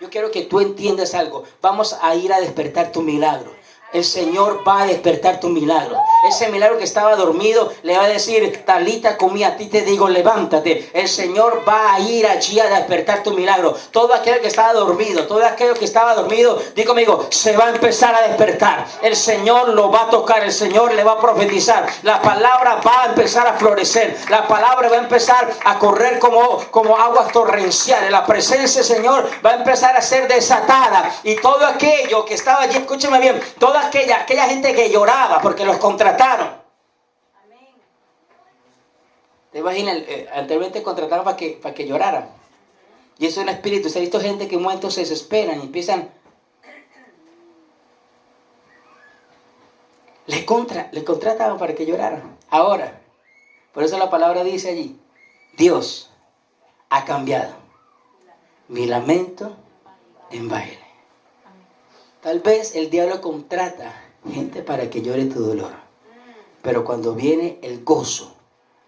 Yo quiero que tú entiendas algo. Vamos a ir a despertar tu milagro. El Señor va a despertar tu milagro. Ese milagro que estaba dormido le va a decir, Talita cumí, a ti te digo, levántate. El Señor va a ir allí a despertar tu milagro. Todo aquel que estaba dormido, todo aquello que estaba dormido, digo conmigo, se va a empezar a despertar. El Señor lo va a tocar, el Señor le va a profetizar. La palabra va a empezar a florecer. La palabra va a empezar a correr como aguas torrenciales. La presencia del Señor va a empezar a ser desatada. Y todo aquello que estaba allí, escúcheme bien, toda aquella gente que lloraba porque los contrataron. Amén. ¿Te imaginas? Anteriormente contrataron para que lloraran. Y eso es un espíritu. Se ha visto gente que en momentos se desesperan y empiezan. Le contrataban para que lloraran. Ahora, por eso la palabra dice allí, Dios ha cambiado mi lamento en baile. Tal vez el diablo contrata gente para que llore tu dolor. Pero cuando viene el gozo,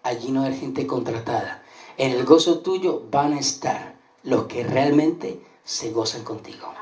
allí no hay gente contratada. En el gozo tuyo van a estar los que realmente se gozan contigo.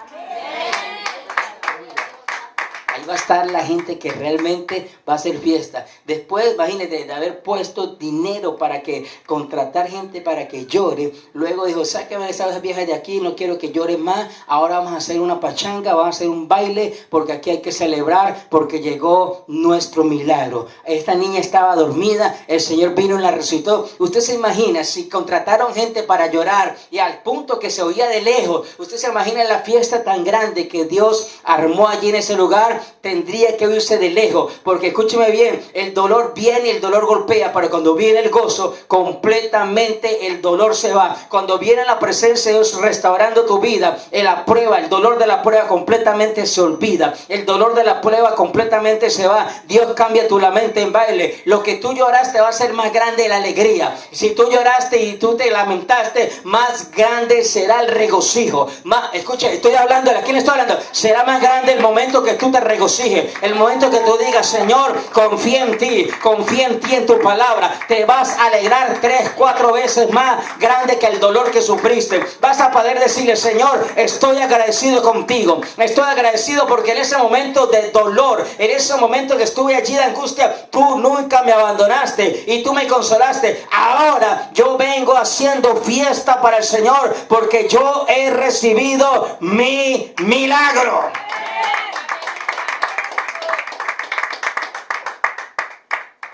Ahí va a estar la gente que realmente va a hacer fiesta. Después, imagínate, de haber puesto dinero para que contratar gente para que llore, luego dijo, sáqueme esas viejas de aquí, no quiero que lloren más. Ahora vamos a hacer una pachanga, vamos a hacer un baile, porque aquí hay que celebrar, porque llegó nuestro milagro. Esta niña estaba dormida, el Señor vino y la resucitó. Usted se imagina, si contrataron gente para llorar y al punto que se oía de lejos, usted se imagina la fiesta tan grande que Dios armó allí en ese lugar, tendría que oírse de lejos, porque escúcheme bien, el dolor viene y el dolor golpea, pero cuando viene el gozo, completamente el dolor se va. Cuando viene la presencia de Dios restaurando tu vida, en la prueba, el dolor de la prueba completamente se olvida, el dolor de la prueba completamente se va. Dios cambia tu lamento en baile. Lo que tú lloraste va a ser más grande la alegría. Si tú lloraste y tú te lamentaste, más grande será el regocijo. Escucha, estoy hablando, ¿a quién estoy hablando? Será más grande el momento que tú te regocijes, el momento que tú digas, Señor, confía en ti, en tu palabra. Te vas a alegrar 3, 4 veces más grande que el dolor que sufriste. Vas a poder decirle, Señor, estoy agradecido contigo, estoy agradecido porque en ese momento de dolor, en ese momento que estuve allí de angustia, tú nunca me abandonaste y tú me consolaste. Ahora yo vengo haciendo fiesta para el Señor porque yo he recibido mi milagro.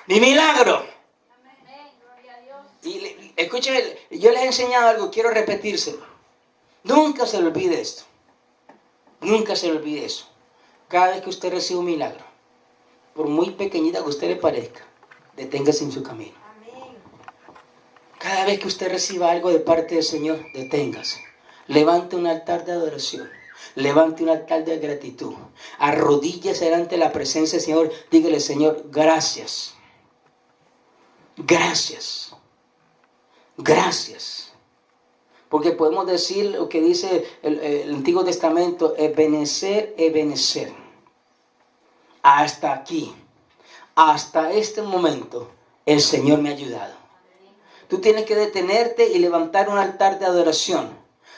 Mi milagro. Y escúcheme, yo les he enseñado algo, quiero repetírselo. Nunca se le olvide esto. Nunca se le olvide eso. Cada vez que usted recibe un milagro, por muy pequeñita que usted le parezca, deténgase en su camino. Cada vez que usted reciba algo de parte del Señor, deténgase. Levante un altar de adoración. Levante un altar de gratitud. Arrodíllese delante de la presencia del Señor. Dígale, Señor, gracias. Gracias. Gracias. Porque podemos decir lo que dice el Antiguo Testamento, ebenecer, ebenecer. Hasta aquí, hasta este momento, el Señor me ha ayudado. Tú tienes que detenerte y levantar un altar de adoración.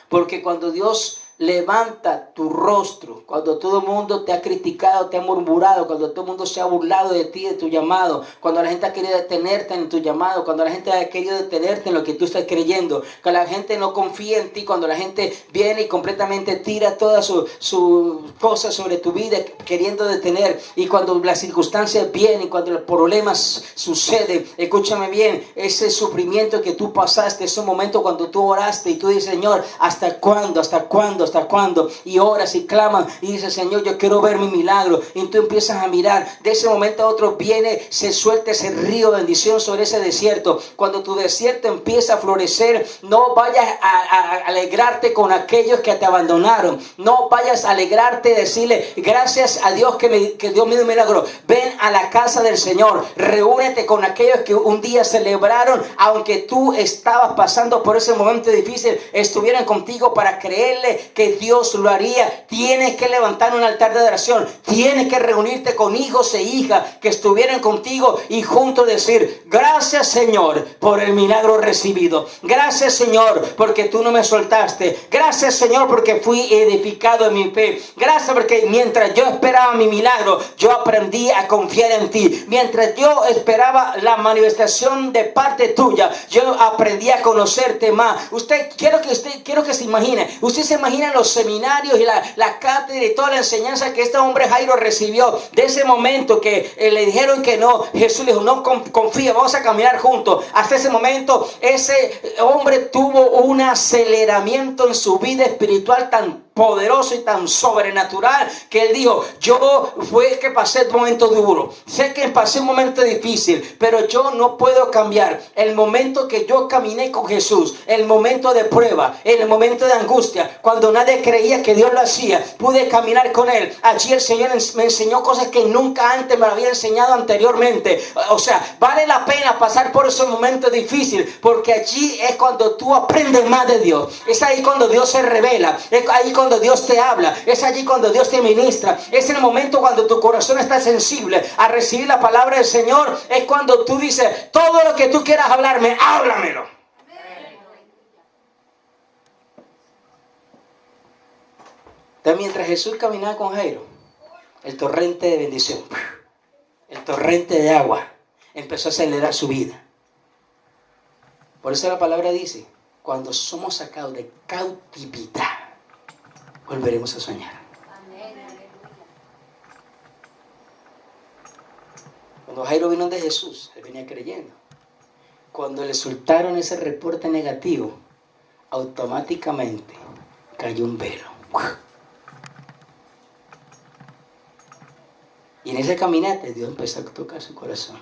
Porque cuando Dios levanta tu rostro, cuando todo el mundo te ha criticado, te ha murmurado, cuando todo el mundo se ha burlado de ti, de tu llamado, cuando la gente ha querido detenerte en tu llamado, cuando la gente ha querido detenerte en lo que tú estás creyendo, cuando la gente no confía en ti, cuando la gente viene y completamente tira todas sus cosas sobre tu vida queriendo detener, y cuando las circunstancias vienen, cuando los problemas suceden, escúchame bien, ese sufrimiento que tú pasaste, ese momento cuando tú oraste y tú dices, Señor, ¿hasta cuándo? ¿Hasta cuándo? ¿Hasta cuándo? Y oras y clamas y dices, Señor, yo quiero ver mi milagro. Y tú empiezas a mirar. De ese momento a otro viene, se suelta ese río de bendición sobre ese desierto. Cuando tu desierto empieza a florecer, no vayas a alegrarte con aquellos que te abandonaron. No vayas a alegrarte y decirle, gracias a Dios que Dios me dio un milagro. Ven a la casa del Señor. Reúnete con aquellos que un día celebraron, aunque tú estabas pasando por ese momento difícil, estuvieran contigo para creerle que Dios lo haría. Tienes que que levantar un altar de adoración. Tienes que reunirte con hijos e hijas que estuvieran contigo y juntos decir: gracias, Señor, por el milagro recibido. Gracias, Señor, porque tú no me soltaste. Gracias, Señor, porque fui edificado en mi fe. Gracias porque mientras yo esperaba mi milagro, yo aprendí a confiar en ti. Mientras yo esperaba la manifestación de parte tuya, yo aprendí a conocerte más. Quiero que se imagine. Usted se imagina los seminarios y la cátedra y toda la enseñanza que este hombre Jairo recibió. De ese momento que le dijeron que no, Jesús le dijo: no, confía, vamos a caminar juntos. Hasta ese momento ese hombre tuvo un aceleramiento en su vida espiritual tan poderoso y tan sobrenatural que él dijo: yo fue que pasé un momento duro, sé que pasé un momento difícil, pero yo no puedo cambiar el momento que yo caminé con Jesús, el momento de prueba, el momento de angustia, cuando nadie creía que Dios lo hacía, pude caminar con él. Allí el Señor me enseñó cosas que nunca antes me había enseñado anteriormente. O sea, vale la pena pasar por esos momentos difíciles, porque allí es cuando tú aprendes más de Dios. Es ahí cuando Dios se revela, es ahí cuando Dios te habla, es allí cuando Dios te ministra. Es el momento cuando tu corazón está sensible a recibir la palabra del Señor. Es cuando tú dices: todo lo que tú quieras hablarme, háblamelo. Entonces, mientras Jesús caminaba con Jairo, el torrente de bendición, el torrente de agua empezó a acelerar su vida. Por eso la palabra dice: cuando somos sacados de cautividad, volveremos a soñar. Cuando Jairo vino de Jesús, él venía creyendo. Cuando le soltaron ese reporte negativo, automáticamente cayó un velo. Y en ese caminate Dios empezó a tocar su corazón.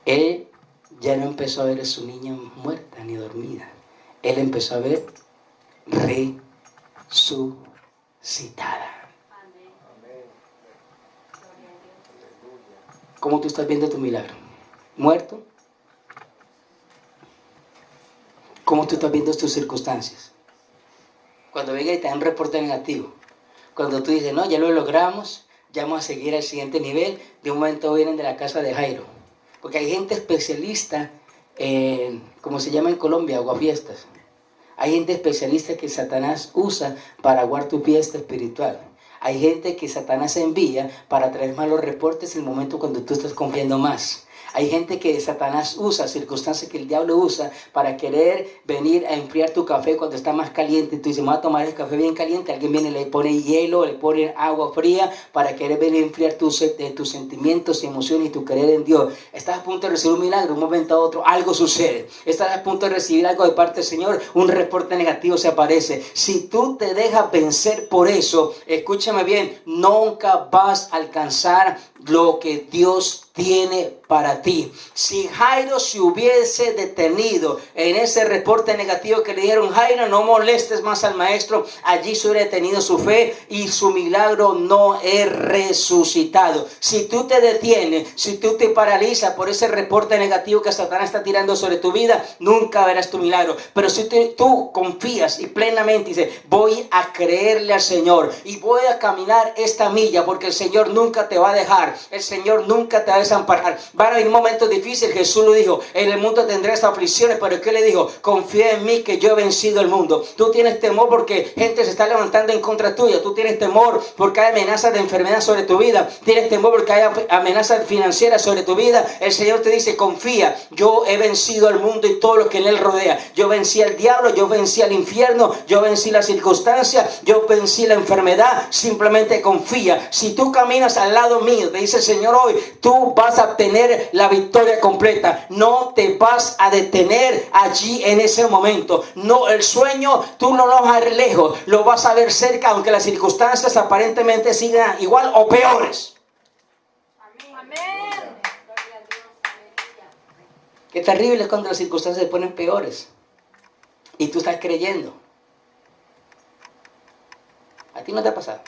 Él ya no empezó a ver a su niña muerta ni dormida. Él empezó a ver resucitada. ¿Cómo tú estás viendo tu milagro? ¿Muerto? ¿Cómo tú estás viendo tus circunstancias? Cuando venga y te dan un reporte negativo, cuando tú dices: no, ya lo logramos, ya vamos a seguir al siguiente nivel, de un momento vienen de la casa de Jairo. Porque hay gente especialista en, como se llama en Colombia, aguafiestas. Hay gente especialista que Satanás usa para aguar tu fiesta espiritual. Hay gente que Satanás envía para traer malos reportes en el momento cuando tú estás confiando más. Hay gente que Satanás usa, circunstancias que el diablo usa para querer venir a enfriar tu café cuando está más caliente. Tú dices: me voy a tomar el café bien caliente. Alguien viene y le pone hielo, le pone agua fría para querer venir a enfriar tus sentimientos y emociones y tu querer en Dios. Estás a punto de recibir un milagro, un momento a otro algo sucede. Estás a punto de recibir algo de parte del Señor, un reporte negativo se aparece. Si tú te dejas vencer por eso, escúchame bien, nunca vas a alcanzar lo que Dios tiene para ti. Si Jairo se hubiese detenido en ese reporte negativo que le dieron: Jairo, no molestes más al maestro, allí se hubiera detenido su fe y su milagro no es resucitado. Si tú te detienes, si tú te paralizas por ese reporte negativo que Satanás está tirando sobre tu vida, nunca verás tu milagro. Pero si tú confías y plenamente dices: voy a creerle al Señor y voy a caminar esta milla, porque el Señor nunca te va a dejar, el Señor nunca te va a desamparar. Van a venir momentos difíciles. Jesús lo dijo: en el mundo tendrás aflicciones, pero ¿qué le dijo? Confía en mí que yo he vencido el mundo. Tú tienes temor porque gente se está levantando en contra tuya. Tú tienes temor porque hay amenazas de enfermedad sobre tu vida. Tienes temor porque hay amenazas financieras sobre tu vida. El Señor te dice: confía, yo he vencido al mundo y todo lo que en él rodea. Yo vencí al diablo, yo vencí al infierno, yo vencí las circunstancias, yo vencí la enfermedad. Simplemente confía. Si tú caminas al lado mío, te dice el Señor hoy, tú vas a obtener la victoria completa. No te vas a detener allí en ese momento. No, el sueño tú no lo vas a ver lejos, lo vas a ver cerca, aunque las circunstancias aparentemente sigan igual o peores. Amén. Qué terrible es cuando las circunstancias se ponen peores y tú estás creyendo. ¿A ti no te ha pasado?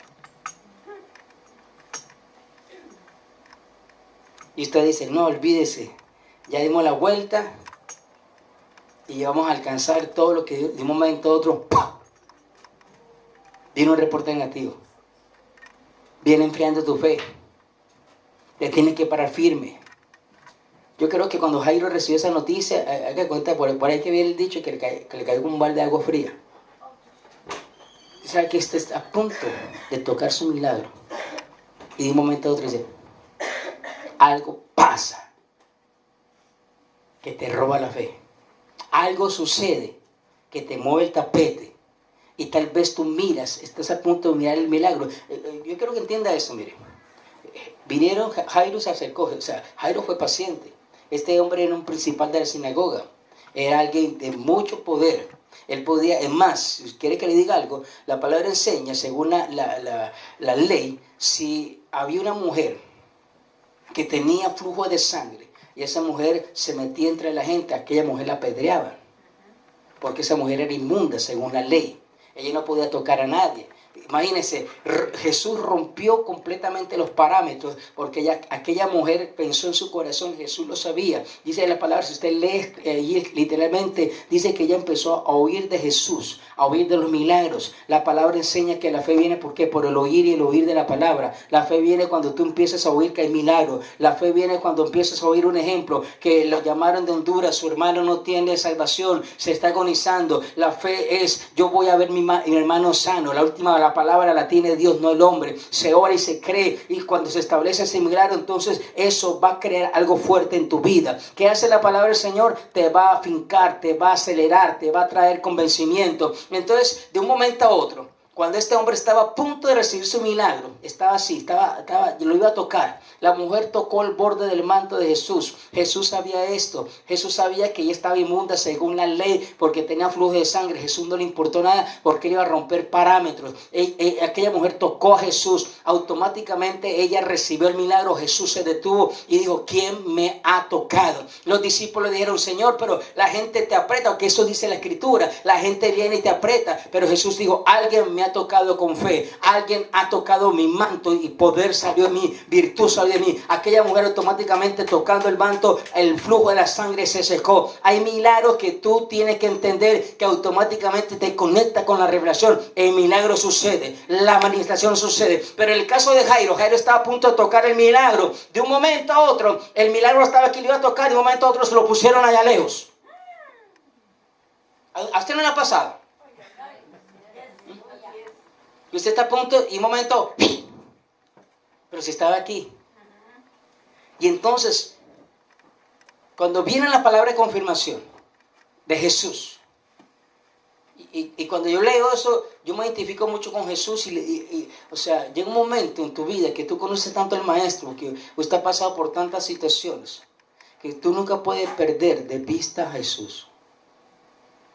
Y usted dice: no, olvídese, ya dimos la vuelta y vamos a alcanzar todo lo que de un momento a otro, ¡pum!, vino un reporte negativo. viene enfriando tu fe. Te tienes que parar firme. Yo creo que cuando Jairo recibió esa noticia, hay que contar, por ahí que viene el dicho que le cayó un balde de agua fría. O sea, que está a punto de tocar su milagro. Y de un momento a otro dice, algo pasa que te roba la fe. Algo sucede que te mueve el tapete. Y tal vez tú miras, estás a punto de mirar el milagro. Yo quiero que entienda eso, mire. Vinieron, Jairo se acercó, o sea, Jairo fue paciente. Este hombre era un principal de la sinagoga. Era alguien de mucho poder. Él podía, es más, si quiere que le diga algo, la palabra enseña, según la ley, si había una mujer que tenía flujo de sangre y esa mujer se metía entre la gente, aquella mujer la apedreaban. Porque esa mujer era inmunda según la ley. Ella no podía tocar a nadie. Imagínense, Jesús rompió completamente los parámetros porque aquella mujer pensó en su corazón, Jesús lo sabía. Dice la palabra, si usted lee literalmente, dice que ella empezó a oír de Jesús, a oír de los milagros. La palabra enseña que la fe viene ¿por qué? Por el oír y el oír de la palabra. La fe viene cuando tú empiezas a oír que hay milagros. La fe viene cuando empiezas a oír un ejemplo, que lo llamaron de Honduras, su hermano no tiene salvación, se está agonizando. La fe es, yo voy a ver mi hermano sano. La palabra la tiene Dios, no el hombre. Se ora y se cree, y cuando se establece ese milagro, entonces eso va a crear algo fuerte en tu vida. ¿Qué hace la palabra del Señor? Te va a afincar, te va a acelerar, te va a traer convencimiento. Entonces, de un momento a otro, cuando este hombre estaba a punto de recibir su milagro, estaba así, lo iba a tocar. La mujer tocó el borde del manto de Jesús. Jesús sabía esto. Jesús sabía que ella estaba inmunda según la ley porque tenía flujo de sangre. Jesús no le importó nada porque él iba a romper parámetros. Aquella mujer tocó a Jesús. Automáticamente ella recibió el milagro. Jesús se detuvo y dijo, ¿quién me ha tocado? Los discípulos le dijeron, Señor, pero la gente te aprieta, porque eso dice la Escritura. La gente viene y te aprieta. Pero Jesús dijo, alguien me ha tocado con fe, alguien ha tocado mi manto y poder salió de mí, virtud salió de mí. Aquella mujer automáticamente tocando el manto, el flujo de la sangre se secó. Hay milagros que tú tienes que entender que automáticamente te conecta con la revelación. El milagro sucede, la manifestación sucede. Pero en el caso de Jairo estaba a punto de tocar el milagro. De un momento a otro, el milagro estaba aquí, lo iba a tocar, de un momento a otro se lo pusieron allá lejos. ¿A usted no le ha pasado? Y usted está a punto y un momento, pero si estaba aquí. Y entonces, cuando viene la palabra de confirmación de Jesús, y cuando yo leo eso, yo me identifico mucho con Jesús. O sea, llega un momento en tu vida que tú conoces tanto al Maestro, que usted ha pasado por tantas situaciones, que tú nunca puedes perder de vista a Jesús.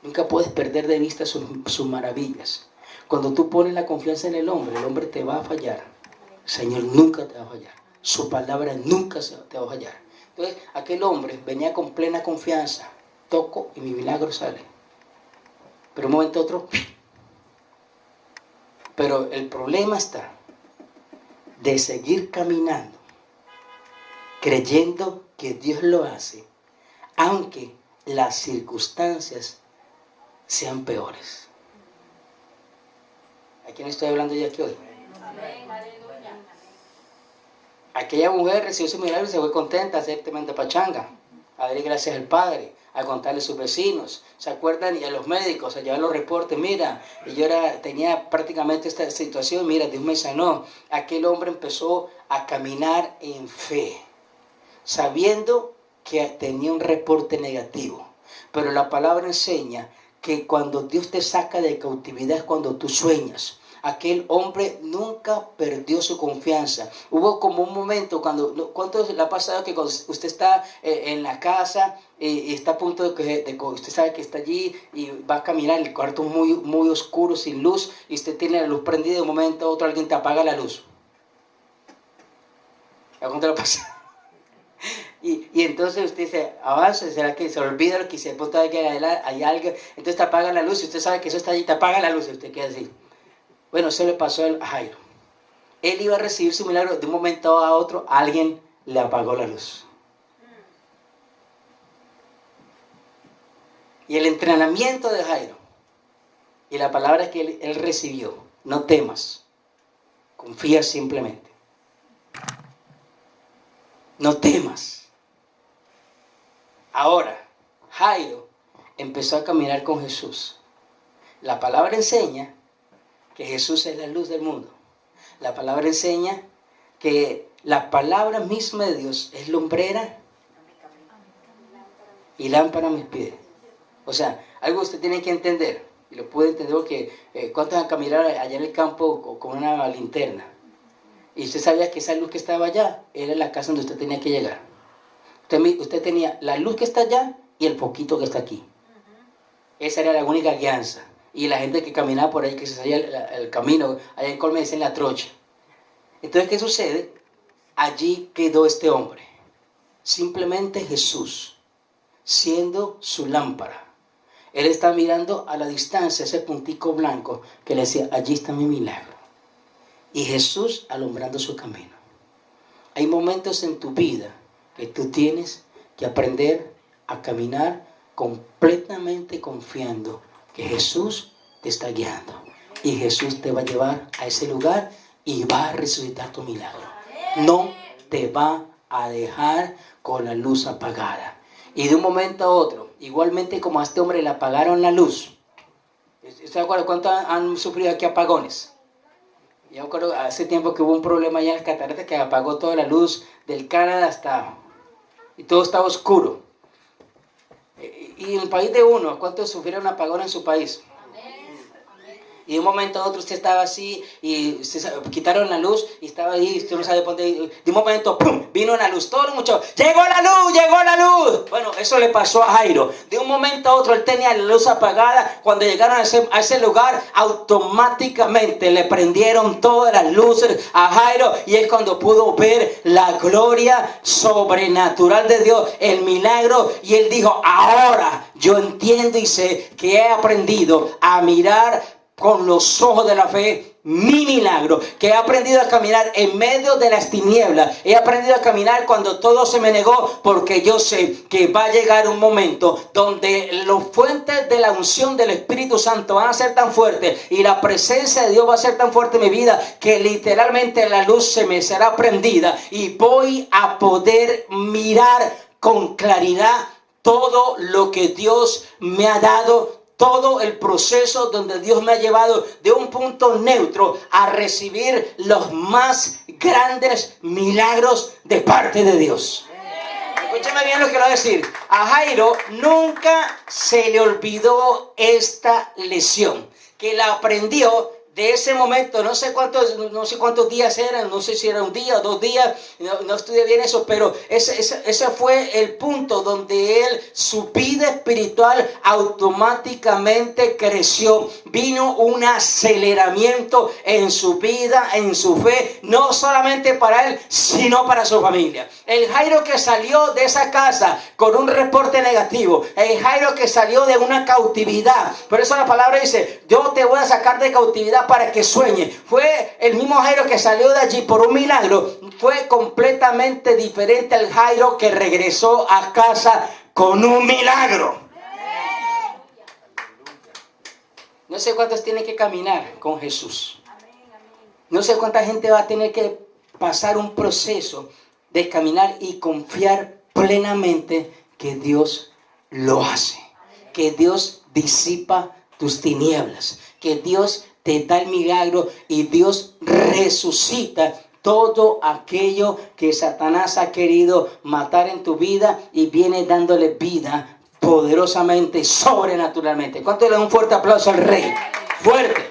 Nunca puedes perder de vista sus maravillas. Cuando tú pones la confianza en el hombre te va a fallar. El Señor nunca te va a fallar. Su palabra nunca te va a fallar. Entonces, aquel hombre venía con plena confianza. Toco y mi milagro sale. Pero un momento otro. Pero el problema está de seguir caminando, creyendo que Dios lo hace, aunque las circunstancias sean peores. ¿A quién estoy hablando yo aquí hoy? Amén, aleluya. Aquella mujer recibió su milagro y se fue contenta a hacer tremenda pachanga, a darle gracias al Padre, a contarle a sus vecinos. ¿Se acuerdan? Y a los médicos, a llevar los reportes. Mira, yo tenía prácticamente esta situación, mira, Dios me sanó. Aquel hombre empezó a caminar en fe, sabiendo que tenía un reporte negativo. Pero la palabra enseña que cuando Dios te saca de cautividad es cuando tú sueñas. Aquel hombre nunca perdió su confianza. Hubo como un momento ¿cuánto le ha pasado que cuando usted está en la casa y está a punto de usted sabe que está allí y va a caminar en el cuarto muy, muy oscuro, sin luz, y usted tiene la luz prendida y de un momento a otro alguien te apaga la luz? ¿A cuánto le pasa? Y entonces usted dice, avance, ¿será que se olvida lo que se puede que hay algo? Entonces te apaga la luz y usted sabe que eso está allí, te apaga la luz y usted queda así. Bueno, eso le pasó a Jairo. Él iba a recibir su milagro, de un momento a otro alguien le apagó la luz. Y el entrenamiento de Jairo y la palabra que él recibió, no temas, Confía simplemente. No temas. Ahora, Jairo empezó a caminar con Jesús. La palabra enseña que Jesús es la luz del mundo. La palabra enseña que la palabra misma de Dios es lumbrera y lámpara a mis pies. O sea, algo usted tiene que entender, y lo puede entender porque ¿cuántos van a caminar allá en el campo con una linterna? Y usted sabía que esa luz que estaba allá era la casa donde usted tenía que llegar. Usted tenía la luz que está allá y el poquito que está aquí. Esa era la única guianza. Y la gente que caminaba por ahí, que se salía el camino, allá en Colmenar, en la trocha. Entonces, ¿qué sucede? Allí quedó este hombre. Simplemente Jesús, siendo su lámpara. Él está mirando a la distancia ese puntico blanco que le decía, allí está mi milagro. Y Jesús alumbrando su camino. Hay momentos en tu vida que tú tienes que aprender a caminar completamente confiando que Jesús te está guiando. Y Jesús te va a llevar a ese lugar y va a resucitar tu milagro. No te va a dejar con la luz apagada. Y de un momento a otro, igualmente como a este hombre le apagaron la luz. ¿Ustedes se acuerdan cuánto han sufrido aquí apagones? Yo recuerdo hace tiempo que hubo un problema allá en las cataratas que apagó toda la luz del Canadá hasta... y todo estaba oscuro. Y en el país de uno, ¿cuántos sufrieron apagón en su país? Y de un momento a otro usted estaba así y quitaron la luz y estaba ahí, usted no sabe por dónde. De un momento, ¡pum!, vino la luz. Todo el mundo, ¡llegó la luz! ¡Llegó la luz! Bueno, eso le pasó a Jairo. De un momento a otro él tenía la luz apagada. Cuando llegaron a ese lugar, automáticamente le prendieron todas las luces a Jairo. Y es cuando pudo ver la gloria sobrenatural de Dios, el milagro. Y él dijo, ahora yo entiendo y sé que he aprendido a mirar con los ojos de la fe mi milagro, que he aprendido a caminar en medio de las tinieblas. He aprendido a caminar cuando todo se me negó, porque yo sé que va a llegar un momento donde los fuentes de la unción del Espíritu Santo van a ser tan fuertes y la presencia de Dios va a ser tan fuerte en mi vida que literalmente la luz se me será prendida y voy a poder mirar con claridad todo lo que Dios me ha dado. Todo el proceso donde Dios me ha llevado de un punto neutro a recibir los más grandes milagros de parte de Dios. Escúchame bien lo que voy a decir. A Jairo nunca se le olvidó esta lección, que la aprendió de ese momento. No sé cuántos días eran, no sé si era un día o 2 días, no estudié bien eso, pero ese fue el punto donde su vida espiritual automáticamente creció. Vino un aceleramiento en su vida, en su fe, no solamente para él, sino para su familia. El Jairo que salió de esa casa con un reporte negativo, el Jairo que salió de una cautividad, por eso la palabra dice, yo te voy a sacar de cautividad para que sueñe. Fue el mismo Jairo que salió de allí por un milagro. Fue completamente diferente al Jairo que regresó a casa con un milagro. No sé cuántos tienen que caminar con Jesús. No sé cuánta gente va a tener que pasar un proceso de caminar y confiar plenamente que Dios lo hace. Que Dios disipa tus tinieblas. Que Dios te da el milagro y Dios resucita todo aquello que Satanás ha querido matar en tu vida y viene dándole vida poderosamente, sobrenaturalmente. ¿Cuánto le da un fuerte aplauso al Rey? Fuerte.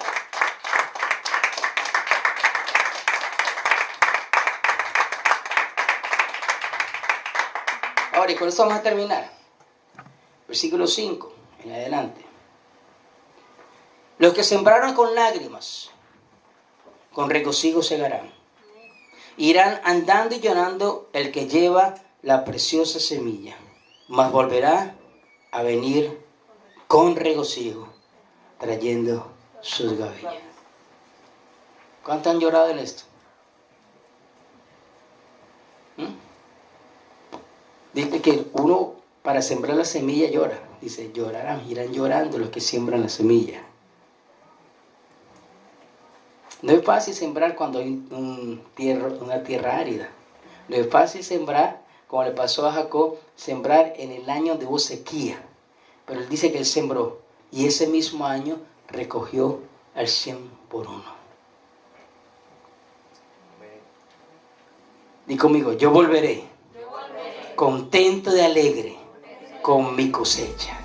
Ahora, y con esto vamos a terminar. Versículo 5 en adelante. Los que sembraron con lágrimas, con regocijo segarán. Irán andando y llorando el que lleva la preciosa semilla, mas volverá a venir con regocijo, trayendo sus gavillas. ¿Cuántos han llorado en esto? Dice que uno para sembrar la semilla llora. Dice, llorarán, irán llorando los que siembran la semilla. No es fácil sembrar cuando hay una tierra árida. No es fácil sembrar, como le pasó a Jacob, sembrar en el año donde hubo sequía. Pero él dice que él sembró y ese mismo año recogió al 100 por uno. Di conmigo, yo volveré contento y alegre con mi cosecha.